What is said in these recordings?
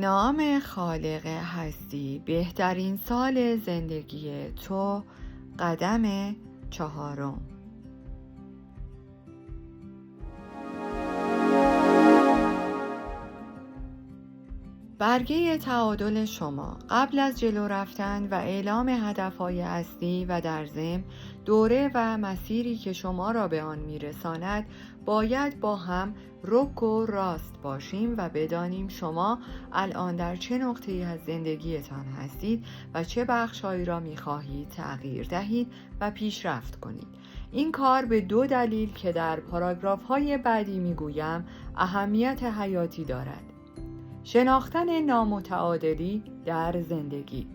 نام خالق هستی، بهترین سال زندگی تو، قدم 4. برگه تعادل شما قبل از جلو رفتن و اعلام هدفهای اصلی و در ضمن دوره و مسیری که شما را به آن میرساند، باید با هم رک و راست باشیم و بدانیم شما الان در چه نقطه‌ای از زندگیتان هستید و چه بخشهایی را می‌خواهید تغییر دهید و پیشرفت کنید. این کار به 2 دلیل که در پاراگراف‌های بعدی می‌گویم اهمیت حیاتی دارد. شناختن نامتعادلی در زندگی.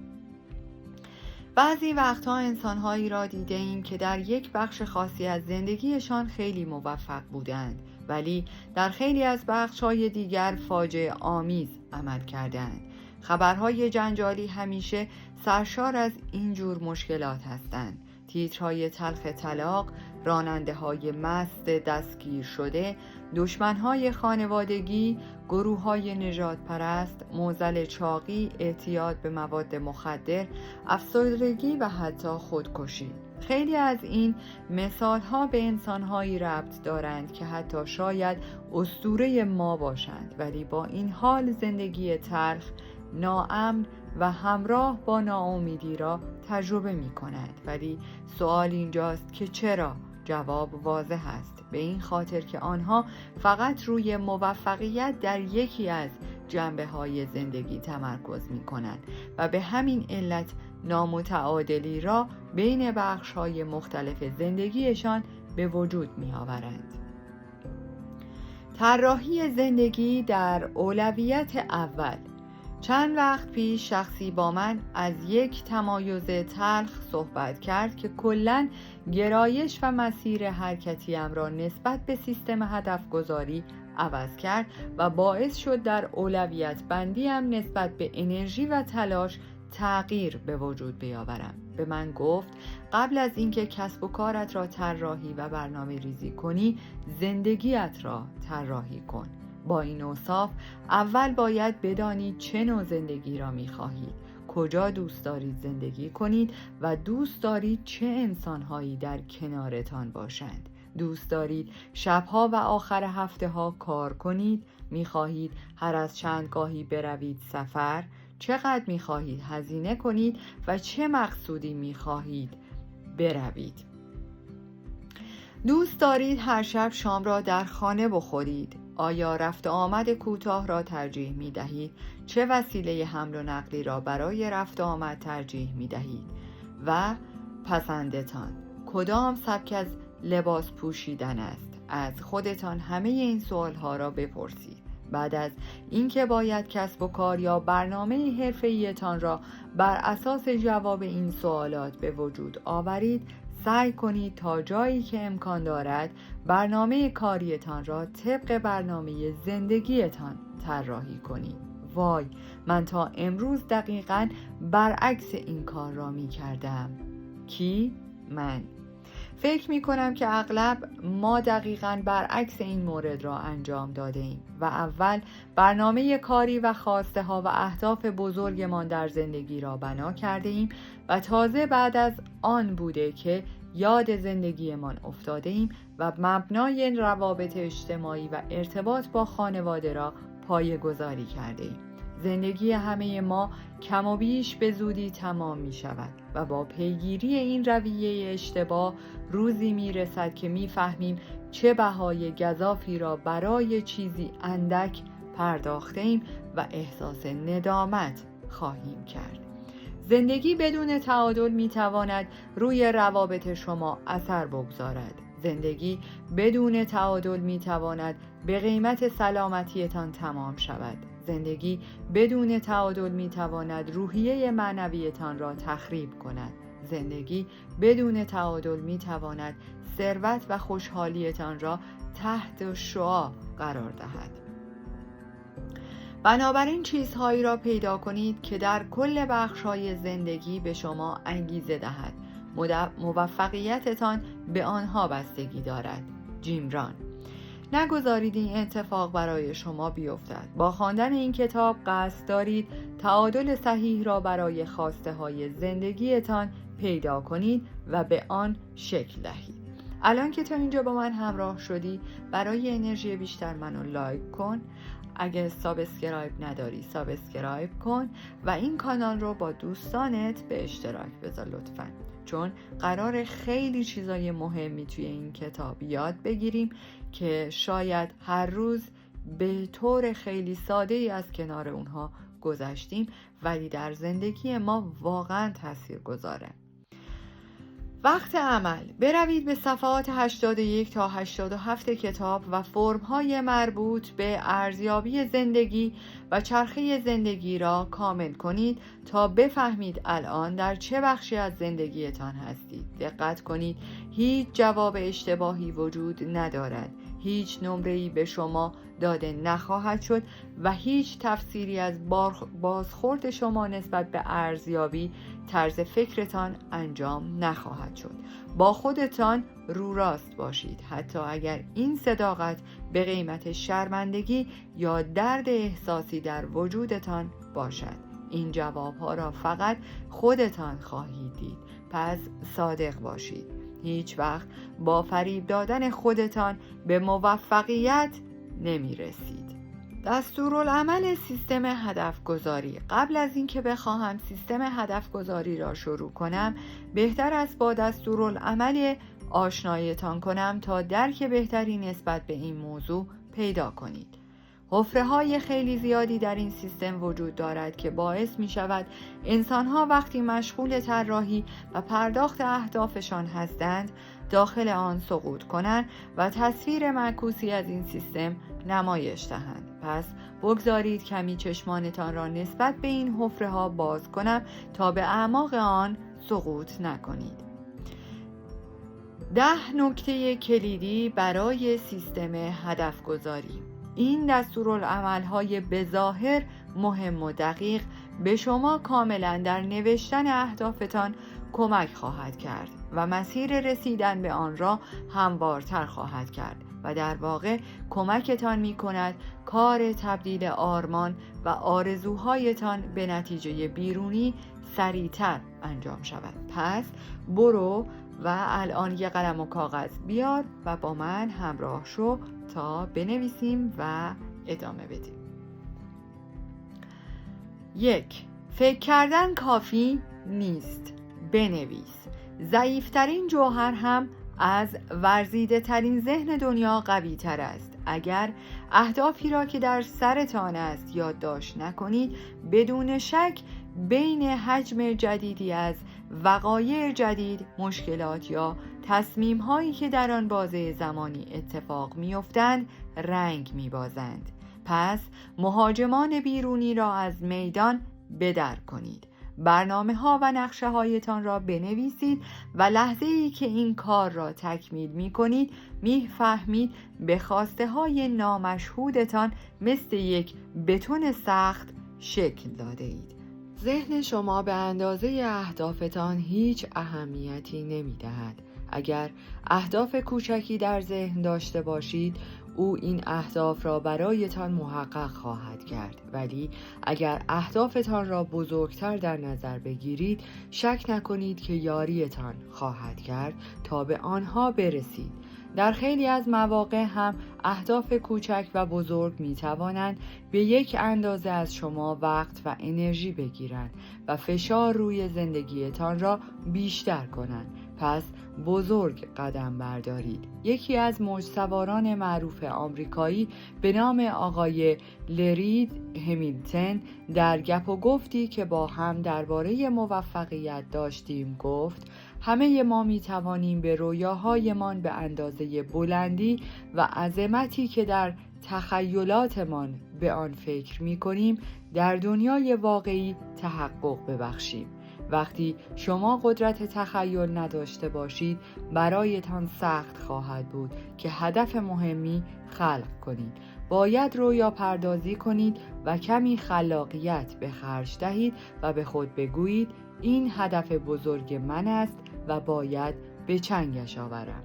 بعضی وقتها انسان‌هایی را دیده ایم که در یک بخش خاصی از زندگیشان خیلی موفق بودند، ولی در خیلی از بخش‌های دیگر فاجعه آمیز عمل کردند. خبرهای جنجالی همیشه سرشار از این جور مشکلات هستند. تیترهای تلخ طلاق، راننده‌های مست دستگیر شده، دشمن‌های خانوادگی، گروه‌های نژاد پرست، معضل چاقی، اعتیاد به مواد مخدر، افسردگی و حتی خودکشی. خیلی از این مثال‌ها به انسان‌هایی ربط دارند که حتی شاید اسطوره ما باشند، ولی با این حال زندگی تلخ، ناامن و همراه با ناامیدی را تجربه می‌کنند. ولی سوال اینجاست که چرا؟ جواب واضح است. به این خاطر که آنها فقط روی موفقیت در یکی از جنبه‌های زندگی تمرکز می‌کنند و به همین علت نامتعادلی را بین بخش‌های مختلف زندگیشان به وجود می‌آورند. طراحی زندگی در اولویت اول. چند وقت پیش شخصی با من از یک تمایز تلخ صحبت کرد که کلاً گرایش و مسیر حرکتیم را نسبت به سیستم هدف گذاری عوض کرد و باعث شد در اولویت بندیم نسبت به انرژی و تلاش تغییر به وجود بیاورم. به من گفت قبل از اینکه کسب و کارت را طراحی و برنامه ریزی کنی، زندگیت را طراحی کن. با این اوصاف اول باید بدانید چه نوع زندگی را می‌خواهید، کجا دوست دارید زندگی کنید و دوست دارید چه انسان‌هایی در کنارتان باشند. دوست دارید شب‌ها و آخر هفته‌ها کار کنید؟ می‌خواهید هر از چند گاهی بروید سفر؟ چقدر می‌خواهید هزینه کنید و چه مقصودی می‌خواهید بروید؟ دوست دارید هر شب شام را در خانه بخورید؟ آیا رفت و آمد کوتاه را ترجیح می دهید؟ چه وسیله حمل و نقلی را برای رفت و آمد ترجیح می دهید؟ و پسندتان کدام سبک از لباس پوشیدن است؟ از خودتان همه این سوالها را بپرسید. بعد از اینکه باید کسب و کار یا برنامه حرفه‌ایتان را بر اساس جواب این سوالات به وجود آورید، سعی کنید تا جایی که امکان دارد برنامه کاریتان را طبق برنامه زندگیتان طراحی کنید. وای، من تا امروز دقیقاً برعکس این کار را می کردم. کی؟ من. فکر می کنم که اغلب ما دقیقاً برعکس این مورد را انجام داده ایم و اول برنامه کاری و خواسته ها و اهداف بزرگمان در زندگی را بنا کرده ایم و تازه بعد از آن بوده که یاد زندگیمان افتاده ایم و مبنای روابط اجتماعی و ارتباط با خانواده را پایه‌گذاری کرده ایم. زندگی همه ما کم و بیش به زودی تمام می شود و با پیگیری این رویه اشتباه روزی می رسد که می فهمیم چه بهای گزافی را برای چیزی اندک پرداخته ایم و احساس ندامت خواهیم کرد. زندگی بدون تعادل می تواند روی روابط شما اثر بگذارد. زندگی بدون تعادل می تواند به قیمت سلامتیتان تمام شود. زندگی بدون تعادل می تواند روحیه معنویتان را تخریب کند. زندگی بدون تعادل می تواند ثروت و خوشحالیتان را تحت شعاع قرار دهد. بنابراین چیزهایی را پیدا کنید که در کل بخش‌های زندگی به شما انگیزه دهد. موفقیتتان به آنها بستگی دارد. جیم ران. نگذارید این اتفاق برای شما بیفتد. با خواندن این کتاب قصد دارید تعادل صحیح را برای خواسته های زندگیتان پیدا کنید و به آن شکل دهید. الان که تا اینجا با من همراه شدی، برای انرژی بیشتر منو لایک کن. اگه سابسکرایب نداری سابسکرایب کن و این کانال رو با دوستانت به اشتراک بذار لطفاً، چون قرار خیلی چیزای مهمی توی این کتاب یاد بگیریم که شاید هر روز به طور خیلی ساده ای از کنار اونها گذشتیم ولی در زندگی ما واقعا تأثیر گذاره. وقت عمل. بروید به صفحات 81 تا 87 کتاب و فرم‌های مربوط به ارزیابی زندگی و چرخه زندگی را کامل کنید تا بفهمید الان در چه بخشی از زندگیتان هستید. دقت کنید هیچ جواب اشتباهی وجود ندارد. هیچ نمره‌ای به شما داده نخواهد شد و هیچ تفسیری از بازخورد شما نسبت به ارزیابی طرز فکرتان انجام نخواهد شد. با خودتان رو راست باشید، حتی اگر این صداقت به قیمت شرمندگی یا درد احساسی در وجودتان باشد. این جوابها را فقط خودتان خواهید دید، پس صادق باشید. هیچ وقت با فریب دادن خودتان به موفقیت نمی رسید. دستورالعمل سیستم هدف گذاری. قبل از اینکه بخواهم سیستم هدف گذاری را شروع کنم، بهتر است با دستورالعمل آشنایتان کنم تا درک بهتری نسبت به این موضوع پیدا کنید. حفره‌های خیلی زیادی در این سیستم وجود دارد که باعث می شود انسان‌ها وقتی مشغول طراحی و پرداخت اهدافشان هستند داخل آن سقوط کنند و تصویر معکوسی از این سیستم نمایش دهند. پس بگذارید کمی چشمانتان را نسبت به این حفره‌ها باز کنم تا به اعماق آن سقوط نکنید. 10 نکته کلیدی برای سیستم هدف گذاری. این دستورالعمل‌های بظاهر مهم و دقیق به شما کاملا در نوشتن اهدافتان کمک خواهد کرد و مسیر رسیدن به آن را هموارتر خواهد کرد و در واقع کمکتان می کند کار تبدیل آرمان و آرزوهایتان به نتیجه بیرونی سریعتر انجام شود. پس برو و الان یه قلم و کاغذ بیار و با من همراه شو تا بنویسیم و ادامه بدیم. 1. فکر کردن کافی نیست. بنویس. ضعیفترین جوهر هم از ورزیده ترین ذهن دنیا قوی تر است. اگر اهدافی را که در سرتان است یادداشت نکنید، بدون شک بین حجم جدیدی از وقایع جدید، مشکلات یا تصمیم هایی که در آن بازه زمانی اتفاق می افتند رنگ می بازند. پس مهاجمان بیرونی را از میدان بدر کنید. برنامه ها و نقشه هایتان را بنویسید و لحظه ای که این کار را تکمیل می کنید می فهمید به خواسته های نامشهودتان مثل یک بتون سخت شکل داده اید. ذهن شما به اندازه اهدافتان هیچ اهمیتی نمی دهد. اگر اهداف کوچکی در ذهن داشته باشید، او این اهداف را برایتان محقق خواهد کرد. ولی اگر اهدافتان را بزرگتر در نظر بگیرید، شک نکنید که یاریتان خواهد کرد تا به آنها برسید. در خیلی از مواقع هم اهداف کوچک و بزرگ می توانند به یک اندازه از شما وقت و انرژی بگیرند و فشار روی زندگیتان را بیشتر کنند. پس بزرگ قدم بردارید. یکی از موج‌سواران معروف آمریکایی به نام آقای لرید همیلتون در گپ و گفتی که با هم درباره موفقیت داشتیم گفت: همه ما می توانیم به رویاهایمان به اندازه بلندی و عظمتی که در تخیلاتمان به آن فکر می کنیم در دنیای واقعی تحقق ببخشیم. وقتی شما قدرت تخیل نداشته باشید، برایتان سخت خواهد بود که هدف مهمی خلق کنید. باید رویا پردازی کنید و کمی خلاقیت به خرج دهید و به خود بگویید این هدف بزرگ من است و باید به چنگش آورم.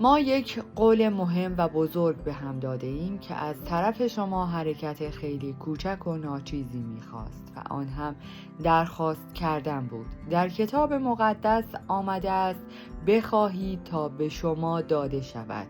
ما یک قول مهم و بزرگ به هم داده ایم که از طرف شما حرکت خیلی کوچک و ناچیزی می‌خواست و آن هم درخواست کردن بود. در کتاب مقدس آمده است بخواهید تا به شما داده شود،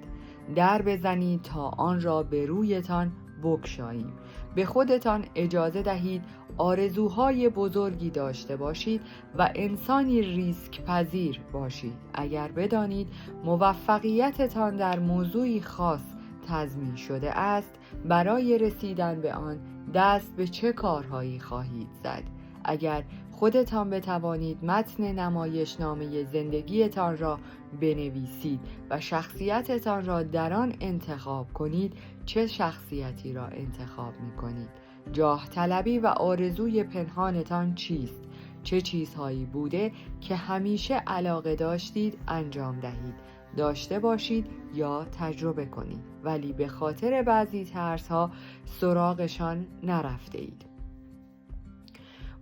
در بزنید تا آن را به رویتان بگشاییم. به خودتان اجازه دهید آرزوهای بزرگی داشته باشید و انسانی ریسک پذیر باشید. اگر بدانید موفقیتتان در موضوعی خاص تضمین شده است، برای رسیدن به آن دست به چه کارهایی خواهید زد؟ اگر خودتان بتوانید متن نمایشنامه زندگیتان را بنویسید و شخصیتتان را در آن انتخاب کنید، چه شخصیتی را انتخاب می کنید؟ جاه طلبی و آرزوی پنهانتان چیست؟ چه چیزهایی بوده که همیشه علاقه داشتید انجام دهید، داشته باشید یا تجربه کنید، ولی به خاطر بعضی ترس‌ها سراغشان نرفته اید؟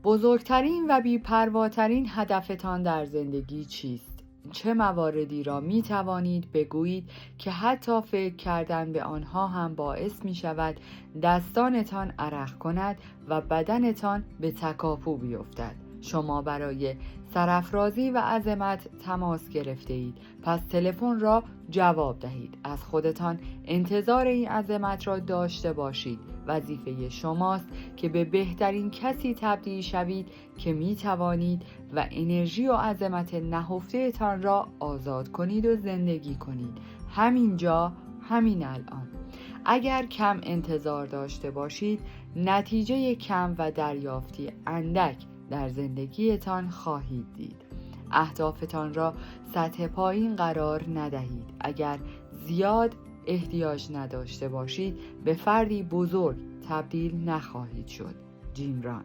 بزرگترین و بی‌پرواترین هدفتان در زندگی چیست؟ چه مواردی را می توانید بگویید که حتی فکر کردن به آنها هم باعث می شود دستانتان عرق کند و بدنتان به تکاپو بیفتد؟ شما برای سرافرازی و عظمت تماس گرفته اید، پس تلفن را جواب دهید. از خودتان انتظار این عظمت را داشته باشید. وظیفه شماست که به بهترین کسی تبدیل شوید که می توانید و انرژی و عظمت نهفته تان را آزاد کنید و زندگی کنید. همینجا، همین الان. اگر کم انتظار داشته باشید، نتیجه کم و دریافتی اندک در زندگیتان خواهید دید. اهدافتان را سطح پایین قرار ندهید. اگر زیاد احتیاج نداشته باشید، به فردی بزرگ تبدیل نخواهید شد. جیم ران.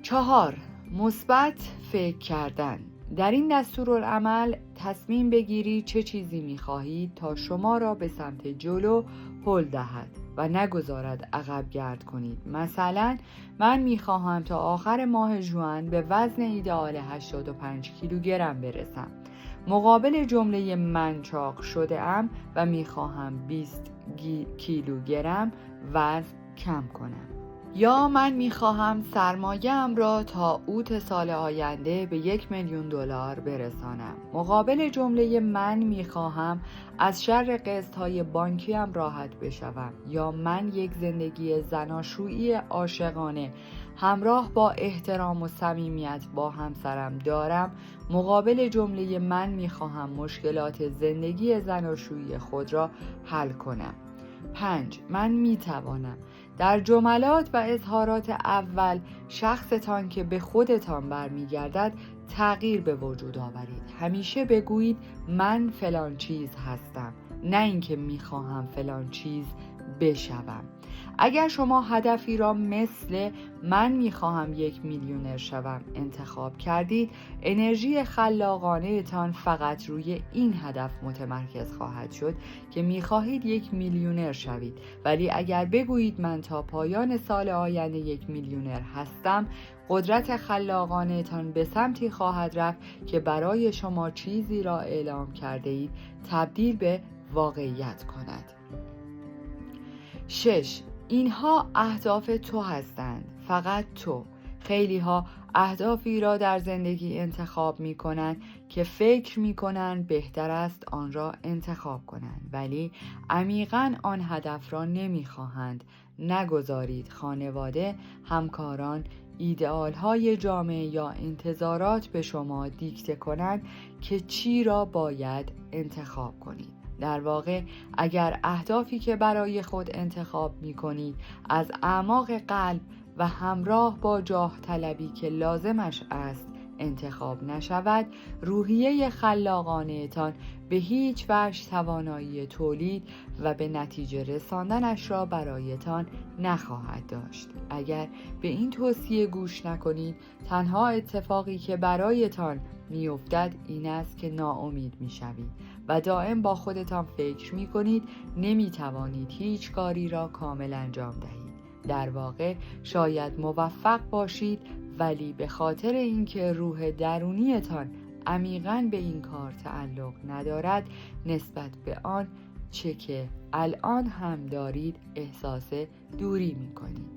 4. مثبت فکر کردن. در این دستورالعمل تصمیم بگیرید چه چیزی می‌خواهید تا شما را به سمت جلو هل دهد و نگذارد عقب گرد کنید. مثلا من می‌خواهم تا آخر ماه ژوئن به وزن ایدئال 85 کیلوگرم برسم. مقابل جمله من چاق شده ام و می‌خواهم 20 کیلوگرم وزن کم کنم. یا من می‌خواهم سرمایه‌ام را تا اوت سال آینده به $1,000,000 برسانم. مقابل جمله من می‌خواهم از شر قسط‌های بانکیم راحت بشوم. یا من یک زندگی زناشویی عاشقانه همراه با احترام و صمیمیت با همسرم دارم. مقابل جمله من می‌خواهم مشکلات زندگی زناشویی خود را حل کنم. 5. من می‌توانم. در جملات و اظهارات اول شخصتان که به خودتان برمیگردد تغییر به وجود آورید. همیشه بگویید من فلان چیز هستم، نه اینکه میخواهم فلان چیز بشوم. اگر شما هدفی را مثل من میخواهم 1,000,000 شوم انتخاب کردید، انرژی خلاقانه تان فقط روی این هدف متمرکز خواهد شد که میخواهید 1,000,000 شوید. ولی اگر بگویید من تا پایان سال آینده 1,000,000 هستم، قدرت خلاقانه تان به سمتی خواهد رفت که برای شما چیزی را اعلام کرده اید تبدیل به واقعیت کند. 6. اینها اهداف تو هستند، فقط تو. خیلی ها اهدافی را در زندگی انتخاب می کنند که فکر می کنند بهتر است آن را انتخاب کنند، ولی عمیقاً آن هدف را نمی خواهند. نگذارید خانواده، همکاران، ایدئال های جامعه یا انتظارات به شما دیکته کنند که چی را باید انتخاب کنید. در واقع اگر اهدافی که برای خود انتخاب می کنید از اعماق قلب و همراه با جاه طلبی که لازمش است انتخاب نشود، روحیه خلاقانه تان به هیچ وجه توانایی تولید و به نتیجه رساندنش را برایتان نخواهد داشت. اگر به این توصیه گوش نکنید، تنها اتفاقی که برایتان میافتد این است که ناامید میشوید و دائم با خودتان فکر میکنید نمیتوانید هیچ کاری را کامل انجام دهید. در واقع شاید موفق باشید، ولی به خاطر اینکه روح درونیتان عمیقاً به این کار تعلق ندارد نسبت به آن چه که الان هم دارید احساس دوری می‌کنید.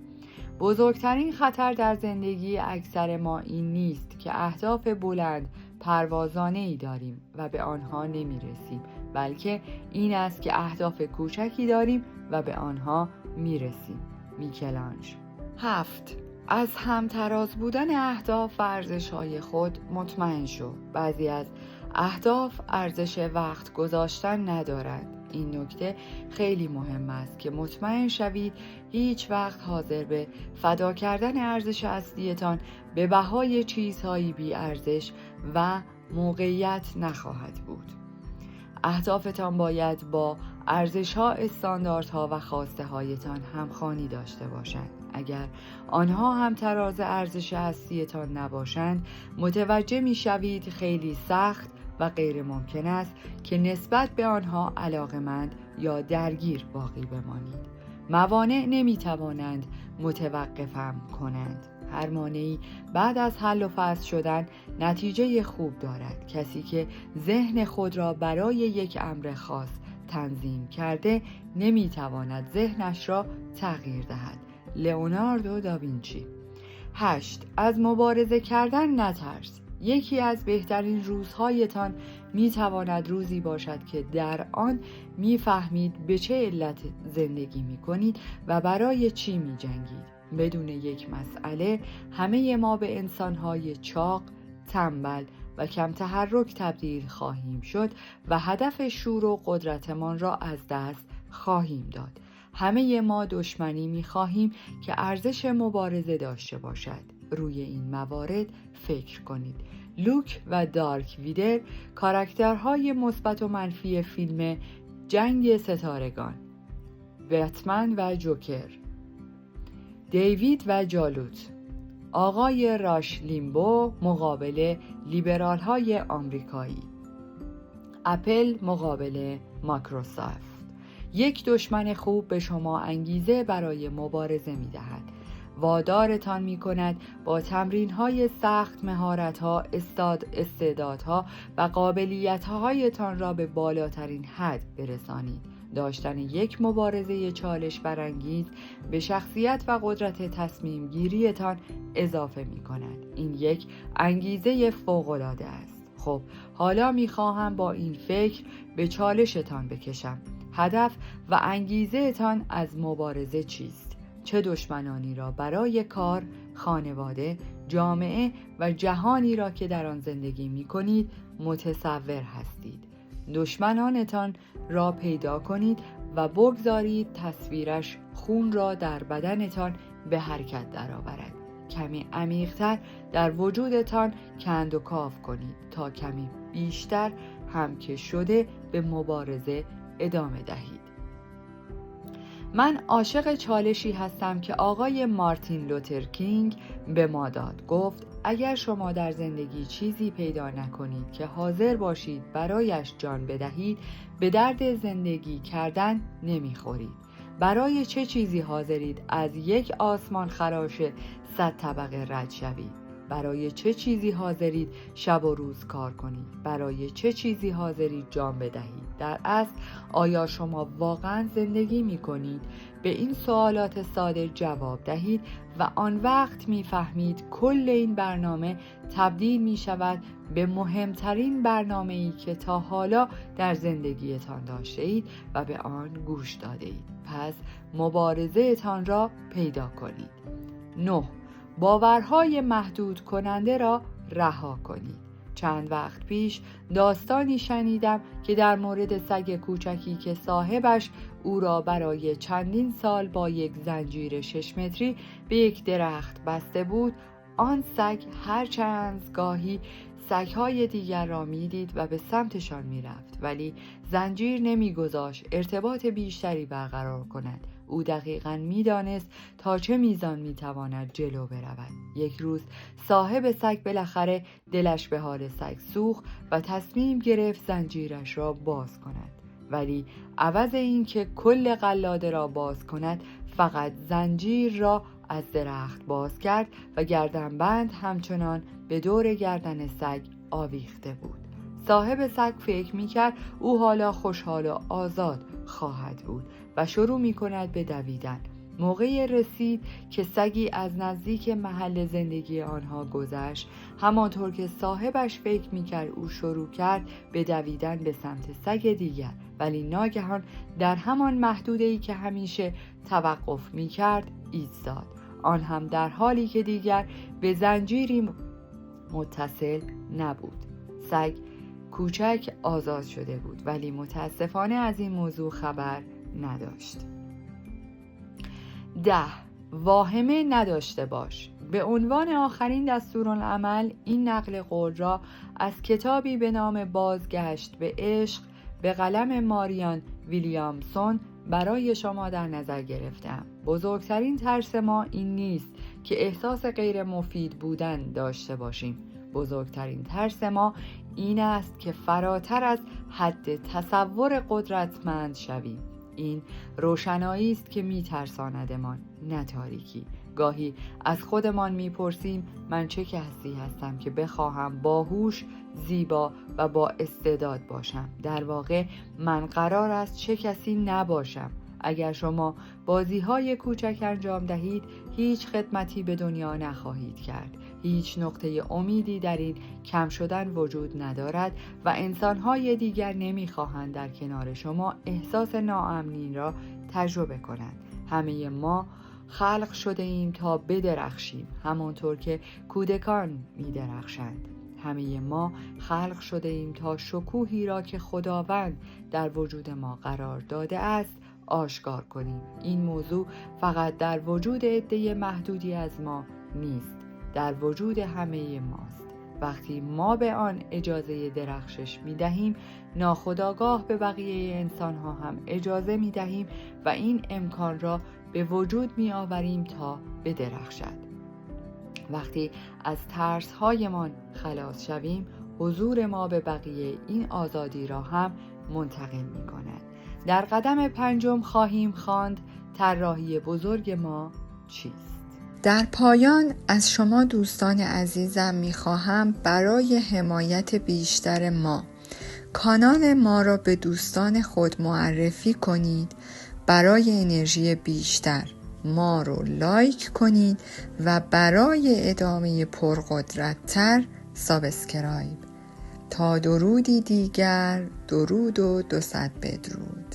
بزرگترین خطر در زندگی اکثر ما این نیست که اهداف بلند پروازانه‌ای داریم و به آنها نمی‌رسیم، بلکه این است که اهداف کوچکی داریم و به آنها می‌رسیم. میکلانج. 7. از همتراز بودن اهداف و ارزش‌های خود مطمئن شو. بعضی از اهداف ارزش وقت گذاشتن ندارند. این نکته خیلی مهم است که مطمئن شوید هیچ وقت حاضر به فدا کردن ارزش اصلیتان به بهای چیزهایی بی ارزش و موقعیت نخواهد بود. اهدافتان باید با ارزش‌ها، استانداردها و خواسته هایتان همخوانی داشته باشند. اگر آنها هم تراز ارزش اصلیتان نباشند، متوجه می‌شوید خیلی سخت و غیر ممکن است که نسبت به آنها علاقمند یا درگیر باقی بمانید. موانع نمی‌توانند متوقفم کنند. هر مانعی بعد از حل و فصل شدن نتیجه خوب دارد. کسی که ذهن خود را برای یک امر خاص تنظیم کرده نمی‌تواند ذهنش را تغییر دهد. لئوناردو داوینچی. 8. از مبارزه کردن نترس. یکی از بهترین روزهایتان می‌تواند روزی باشد که در آن می‌فهمید به چه علت زندگی می‌کنید و برای چی می‌جنگید. بدون یک مسئله همه ما به انسان‌های چاق، تنبل و کم تحرک تبدیل خواهیم شد و هدف شور و قدرتمان را از دست خواهیم داد. همه ما دشمنی می‌خواهیم که ارزش مبارزه داشته باشد. روی این موارد فکر کنید. لوک و دارک ویدر، کاراکترهای مثبت و منفی فیلم جنگ ستارگان. بتمن و جوکر. دیوید و جالوت. آقای راش لیمبو مقابل لیبرال های آمریکایی. اپل مقابل مایکروسافت. یک دشمن خوب به شما انگیزه برای مبارزه می دهد. وادارتان می کند با تمرین های سخت مهارت ها، استعدادها و قابلیت هایتان را به بالاترین حد برسانید. داشتن یک مبارزه چالش برانگیز به شخصیت و قدرت تصمیم گیریتان اضافه می کند. این یک انگیزه فوق‌العاده است. خب حالا می خواهم با این فکر به چالشتان بکشم. هدف و انگیزه تان از مبارزه چیست؟ چه دشمنانی را برای کار، خانواده، جامعه و جهانی را که در آن زندگی می کنید متصور هستید؟ دشمنانتان را پیدا کنید و بگذارید تصویرش خون را در بدنتان به حرکت درآورد. کمی عمیق‌تر در وجودتان کند و کاو کنید تا کمی بیشتر هم که شده به مبارزه ادامه دهید. من عاشق چالشی هستم که آقای مارتین لوتر کینگ به ما داد. گفت اگر شما در زندگی چیزی پیدا نکنید که حاضر باشید برایش جان بدهید، به درد زندگی کردن نمیخورید. برای چه چیزی حاضرید از یک آسمان خراش 100 طبقه رد شوید؟ برای چه چیزی حاضرید شب و روز کار کنید؟ برای چه چیزی حاضرید جان بدهید؟ در اصل آیا شما واقعا زندگی می کنید؟ به این سوالات ساده جواب دهید و آن وقت می فهمید کل این برنامه تبدیل می شود به مهمترین برنامه‌ای که تا حالا در زندگیتان داشته اید و به آن گوش داده اید. پس مبارزه تان را پیدا کنید. 9. باورهای محدود کننده را رها کنید. چند وقت پیش داستانی شنیدم که در مورد سگ کوچکی که صاحبش او را برای چندین سال با یک زنجیر 6 متری به یک درخت بسته بود. آن سگ هر چند گاهی سگ‌های دیگر را می‌دید و به سمتشان می‌رفت، ولی زنجیر نمی‌گذاشت ارتباط بیشتری برقرار کند. او دقیقاً می‌دانست تا چه میزان می‌تواند جلو برود. یک روز صاحب سگ بالاخره دلش به حال سگ سوخت و تصمیم گرفت زنجیرش را باز کند. ولی عوض این که کل قلاده را باز کند، فقط زنجیر را از درخت باز کرد و گردنبند همچنان به دور گردن سگ آویخته بود. صاحب سگ فکر می‌کرد او حالا خوشحال و آزاد خواهد بود و شروع می‌کند به دویدن. موقعی رسید که سگی از نزدیک محل زندگی آنها گذشت. همانطور که صاحبش فکر می‌کرد او شروع کرد به دویدن به سمت سگ دیگر، ولی ناگهان در همان محدوده‌ای که همیشه توقف می‌کرد ایستاد، آن هم در حالی که دیگر به زنجیری متصل نبود. سگ کوچک آزاد شده بود، ولی متاسفانه از این موضوع خبر نداشت. 10. واهمه نداشته باش. به عنوان آخرین دستورالعمل این نقل قول را از کتابی به نام بازگشت به عشق به قلم ماریان ویلیامسون برای شما در نظر گرفتم. بزرگترین ترس ما این نیست که احساس غیر مفید بودن داشته باشیم. بزرگترین ترس ما این است که فراتر از حد تصور قدرتمند شویم. این روشنایی است که میترساندمان، نه تاریکی. گاهی از خودمان میپرسیم من چه کسی هستم که بخواهم باهوش، زیبا و با استعداد باشم؟ در واقع من قرار است چه کسی نباشم. اگر شما بازی‌های کوچک انجام دهید، هیچ خدمتی به دنیا نخواهید کرد. هیچ نقطه امیدی در این کم شدن وجود ندارد و انسان‌های دیگر نمی‌خواهند در کنار شما احساس ناامنی را تجربه کنند. همه ما خلق شده ایم تا بدرخشیم، همانطور که کودکان می‌درخشند. همه ما خلق شده ایم تا شکوهی را که خداوند در وجود ما قرار داده است آشکار کنیم. این موضوع فقط در وجود عده محدودی از ما نیست، در وجود همه ماست. وقتی ما به آن اجازه درخشش می دهیم، ناخودآگاه به بقیه انسان ها هم اجازه می دهیم و این امکان را به وجود می آوریم تا بدرخشد. وقتی از ترس هایمان خلاص شویم، حضور ما به بقیه این آزادی را هم منتقل می کند. در قدم 5 خواهیم خواند طراحی بزرگ ما چیست؟ در پایان از شما دوستان عزیزم می‌خواهم برای حمایت بیشتر ما کانال ما را به دوستان خود معرفی کنید. برای انرژی بیشتر ما رو لایک کنید و برای ادامه پرقدرت‌تر سابسکرایب. تا درودی دیگر، درود و 200 بدرود.